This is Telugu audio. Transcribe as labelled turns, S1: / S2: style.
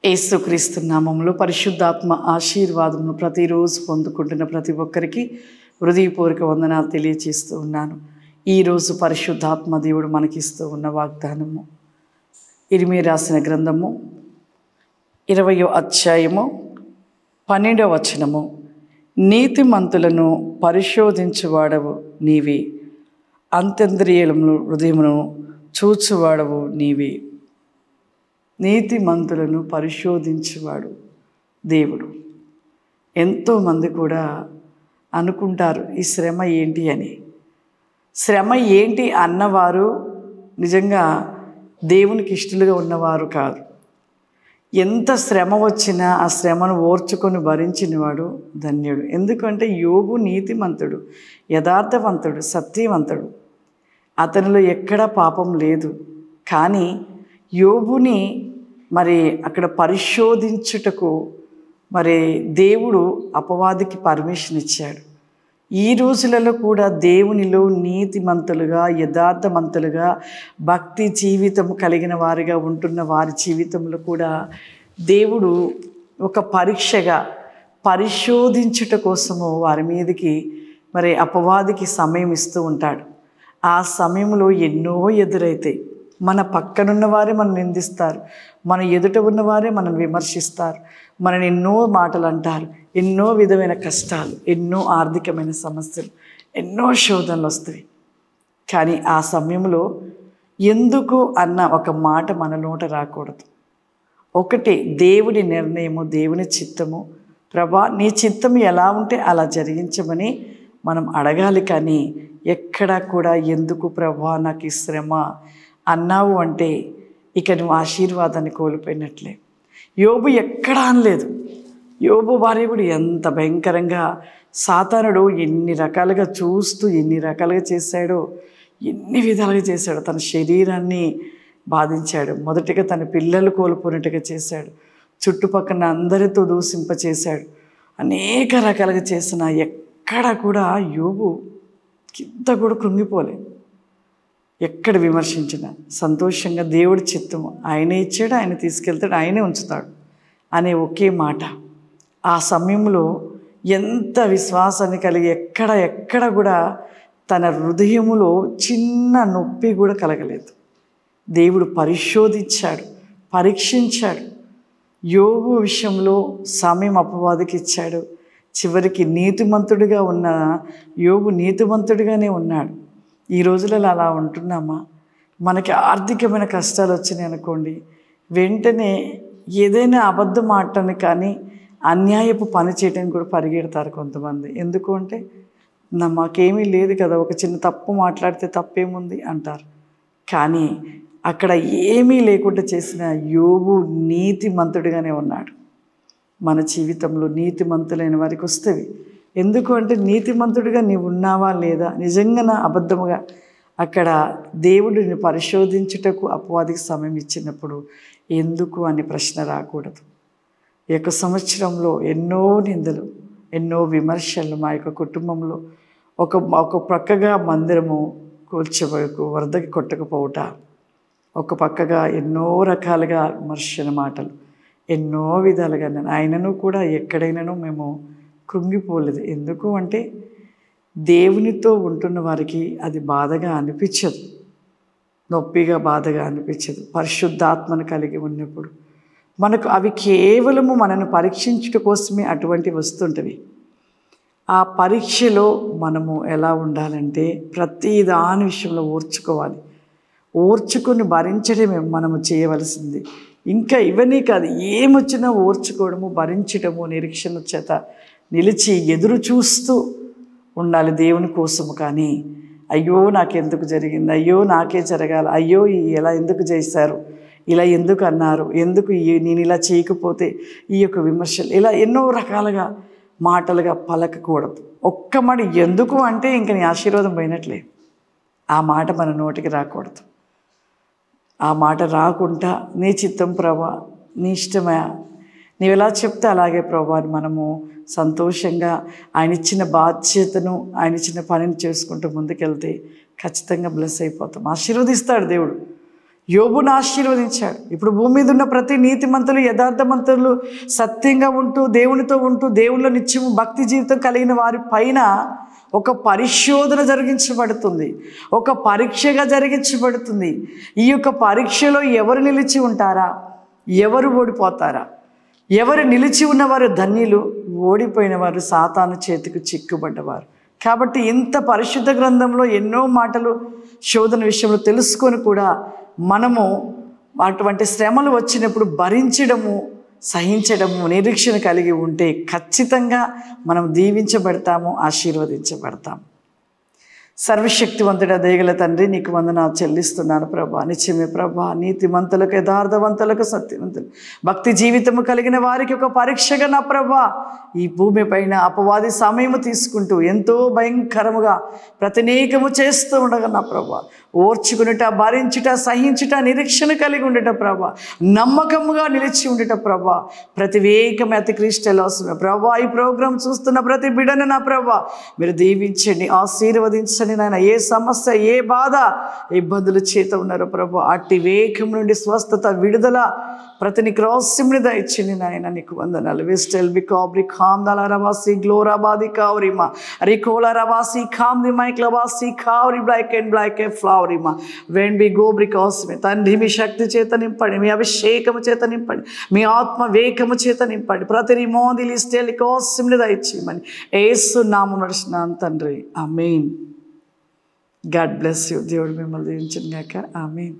S1: యేసుక్రీస్తు నామములో పరిశుద్ధాత్మ ఆశీర్వాదమును ప్రతిరోజు పొందుకుంటున్న ప్రతి ఒక్కరికి హృదయపూర్వక వందనాలు తెలియజేస్తూ ఉన్నాను. ఈరోజు పరిశుద్ధాత్మ దేవుడు మనకిస్తూ ఉన్న వాగ్దానము ఇర్మీయా రాసిన గ్రంథము 20వ అధ్యాయము 12వ వచనము. నీతిమంతులను పరిశోధించువాడవు నీవే, అంతరింద్రియములను హృదయమును చూచువాడవు నీవే. నీతిమంతులను పరిశోధించేవాడు దేవుడు. ఎంతోమంది కూడా అనుకుంటారు ఈ శ్రమ ఏంటి అని. శ్రమ ఏంటి అన్నవారు నిజంగా దేవునికి ఇష్టలుగా ఉన్నవారు కాదు. ఎంత శ్రమ వచ్చినా ఆ శ్రమను ఓర్చుకొని భరించినవాడు ధన్యుడు. ఎందుకంటే యోబు నీతిమంతుడు, యథార్థవంతుడు, సత్యవంతుడు. అతనిలో ఎక్కడా పాపం లేదు. కానీ యోబుని మరి అక్కడ పరిశోధించుటకు మరి దేవుడు అపవాదికి పర్మిషన్ ఇచ్చాడు. ఈ రోజులలో కూడా దేవునిలో నీతిమంతులుగా, యథార్థవంతులుగా, భక్తి జీవితం కలిగిన వారిగా ఉంటున్న వారి జీవితంలో కూడా దేవుడు ఒక పరీక్షగా పరిశోధించుట కోసము వారి మీదకి మరి అపవాదికి సమయం ఇస్తూ ఉంటాడు. ఆ సమయంలో ఎన్నో ఎదురైతాయి. మన పక్కనున్న వారే మనం నిందిస్తారు, మన ఎదుట ఉన్నవారే మనం విమర్శిస్తారు, మనని ఎన్నో మాటలు అంటారు, ఎన్నో విధమైన కష్టాలు, ఎన్నో ఆర్థికమైన సమస్యలు, ఎన్నో శోధనలు వస్తాయి. కానీ ఆ సమయంలో ఎందుకు అన్న ఒక మాట మన నోట రాకూడదు. ఒకటి దేవుని నిర్ణయము, దేవుని చిత్తము. ప్రభా నీ చిత్తం ఎలా ఉంటే అలా జరిగించమని మనం అడగాలి. కానీ ఎక్కడా కూడా ఎందుకు ప్రభా నాకు ఈ శ్రమ అన్నావు అంటే ఇక నువ్వు ఆశీర్వాదాన్ని కోల్పోయినట్లే. యోబు ఎక్కడా అనలేదు. యోబు భార్య కూడా ఎంత భయంకరంగా సాతానుడు ఎన్ని రకాలుగా చూస్తూ ఎన్ని రకాలుగా చేశాడో, ఎన్ని విధాలుగా చేశాడో. తన శరీరాన్ని బాధించాడు. మొదటిగా తన పిల్లలు కోల్పోయినట్టుగా చేశాడు. చుట్టుపక్కల అందరితో దూషింపచేశాడు. అనేక రకాలుగా చేసిన ఎక్కడ కూడా యోబు కింద కూడా కృంగిపోలే. ఎక్కడ విమర్శించినా సంతోషంగా దేవుడి చిత్తము, ఆయనే ఇచ్చాడు, ఆయన తీసుకెళ్తాడు, ఆయనే ఉంచుతాడు అనే ఒకే మాట. ఆ సమయంలో ఎంత విశ్వాసాన్ని కలిగి ఎక్కడ కూడా తన హృదయములో చిన్న నొప్పి కూడా కలగలేదు. దేవుడు పరిశోధించాడు, పరీక్షించాడు. యోబు విషయంలో సమయం అపవాదికి ఇచ్చాడు. చివరికి నీతిమంతుడిగా ఉన్న యోబు నీతిమంతుడిగానే ఉన్నాడు. ఈ రోజులలో అలా ఉంటున్నామా? మనకి ఆర్థికమైన కష్టాలు వచ్చినాయి అనుకోండి, వెంటనే ఏదైనా అబద్ధం ఆడటానికి కానీ అన్యాయపు పని చేయడానికి కూడా పరిగెడతారు కొంతమంది. ఎందుకు అంటే మాకేమీ లేదు కదా, ఒక చిన్న తప్పు మాట్లాడితే తప్పేముంది అంటారు. కానీ అక్కడ ఏమీ లేకుండా చేసిన యోబు నీతిమంతుడిగానే ఉన్నాడు. మన జీవితంలో నీతిమంతులైన వారికి వస్తవి. ఎందుకు అంటే నీతిమంతుడిగా నీవు ఉన్నావా లేదా, నిజంగా అబద్ధముగా అక్కడ దేవుడిని పరిశోధించుటకు అపవాదికి సమయం ఇచ్చినప్పుడు ఎందుకు అనే ప్రశ్న రాకూడదు. ఈ యొక్క సంవత్సరంలో ఎన్నో నిందలు, ఎన్నో విమర్శలు మా యొక్క కుటుంబంలో ఒక ప్రక్కగా మందిరము కూల్చబోకు వరదకి కొట్టకపోవుట, ఒక పక్కగా ఎన్నో రకాలుగా విమర్శన మాటలు, ఎన్నో విధాలుగా ఆయనను కూడా ఎక్కడైనానూ మేము కృంగిపోలేదు. ఎందుకు అంటే దేవునితో ఉంటున్న వారికి అది బాధగా అనిపించదు, నొప్పిగా బాధగా అనిపించదు. పరిశుద్ధాత్మను కలిగి ఉన్నప్పుడు మనకు అవి కేవలము మనను పరీక్షించుట కోసమే అటువంటి వస్తుంటవి. ఆ పరీక్షలో మనము ఎలా ఉండాలంటే ప్రతి దాని విషయంలో ఓర్చుకోవాలి. ఓర్చుకొని భరించడమే మనము చేయవలసింది. ఇంకా ఇవన్నీ కాదు, ఏమొచ్చినా ఓర్చుకోవడము, భరించడము, నిరీక్షణ చేత నిలిచి ఎదురు చూస్తూ ఉండాలి దేవుని కోసము. కానీ అయ్యో నాకెందుకు జరిగింది, అయ్యో నాకే జరగాలి, అయ్యో ఎలా ఎందుకు చేశారు, ఇలా ఎందుకు అన్నారు, ఎందుకు నేను ఇలా చేయకపోతే ఈ యొక్క విమర్శలు, ఇలా ఎన్నో రకాలుగా మాటలుగా పలకకూడదు. ఒక్క మాట ఎందుకు అంటే ఇంక నీ ఆశీర్వాదం పోయినట్లే. ఆ మాట మన నోటికి రాకూడదు. ఆ మాట రాకుండా నీ చిత్తం ప్రభా, నీ ఇష్టమా, నీవు ఎలా చెప్తే అలాగే ప్రభా అని మనము సంతోషంగా ఆయన ఇచ్చిన బాధ్యతను, ఆయన ఇచ్చిన పనిని చేసుకుంటూ ముందుకెళ్తే ఖచ్చితంగా బ్లెస్ అయిపోతాం. ఆశీర్వదిస్తాడు దేవుడు. యోబును ఆశీర్వదించాడు. ఇప్పుడు భూమి మీద ఉన్న ప్రతి నీతిమంతులు, యథార్థమంతులు, సత్యంగా ఉంటూ దేవునితో ఉంటూ దేవుళ్ళ నిత్యము భక్తి జీవితం కలిగిన వారి పైన ఒక పరిశోధన జరిగించబడుతుంది, ఒక పరీక్షగా జరిగించబడుతుంది. ఈ యొక్క పరీక్షలో ఎవరు నిలిచి ఉంటారా, ఎవరు ఓడిపోతారా? ఎవరు నిలిచి ఉన్నవారు ధన్యులు, ఓడిపోయిన వారు సాతాను చేతికి చిక్కుబడ్డవారు. కాబట్టి ఇంత పరిశుద్ధ గ్రంథంలో ఎన్నో మాటలు శోధన విషయంలో తెలుసుకొని కూడా మనము అటువంటి శ్రమలు వచ్చినప్పుడు భరించడము, సహించడము, నిరీక్షణ కలిగి ఉంటే ఖచ్చితంగా మనం దీవించబడతాము, ఆశీర్వదించబడతాము. సర్వశక్తివంతుడ దయగల తండ్రి, నీకు వందనాలు చెల్లిస్తున్నాను ప్రభా. నిత్యమే ప్రభా, నీతిమంతులకు, యథార్థవంతులకు, సత్యవంతులు, భక్తి జీవితము కలిగిన వారికి ఒక పరీక్షగా నా ప్రభా ఈ భూమి పైన అపవాది సమయము తీసుకుంటూ ఎంతో భయంకరముగా ప్రతినేకము చేస్తూ ఉండగా నా ప్రభా ఓర్చుకునుట, భరించుట, సహించుట, నిరీక్షణ కలిగి ఉండట ప్రభా, నమ్మకముగా నిలిచి ఉండట ప్రభా. ప్రతి వేగమే అతి క్రిస్టలోసమే ప్రభా. ఈ ప్రోగ్రాం చూస్తున్న ప్రతి బిడ్డను నా ప్రభా మీరు దీవించండి, ఆశీర్వదించండి నాయన. ఏ సమస్య, ఏ బాధ, ఇబ్బందుల చేత ఉన్నారో ప్రభా అట్టి వేగం నుండి స్వస్థత, విడుదల ప్రతిని క్రాస్యం దయచండి నాయన. నీకు వందనాలు. వెస్టెల్ బికాబ్రి ఖాందల రవాసి గ్లోరాబాది కావరిమా రికోల రవాసి ఖాంది మైక్లవాసి కావరి బ్లాక్ అండ్ బ్లాక్ ఏ ఫ్లవరిమా వెన్ బి గోబ్రి కాస్మే తండ్రి మీ శక్తి చేత నింపండి, మీ అభిషేకము చేత నింపండి, మీ ఆత్మ వేగము చేత నింపండి. ప్రతి రిమోది లిస్టెల్ కాస్యం దయచేయమని యేసు నామమున నడుచున్నాను తండ్రి. ఆమేన్. God bless you. దేవుడు మిమ్మల్ని దీవించును గాక. ఆమేన్.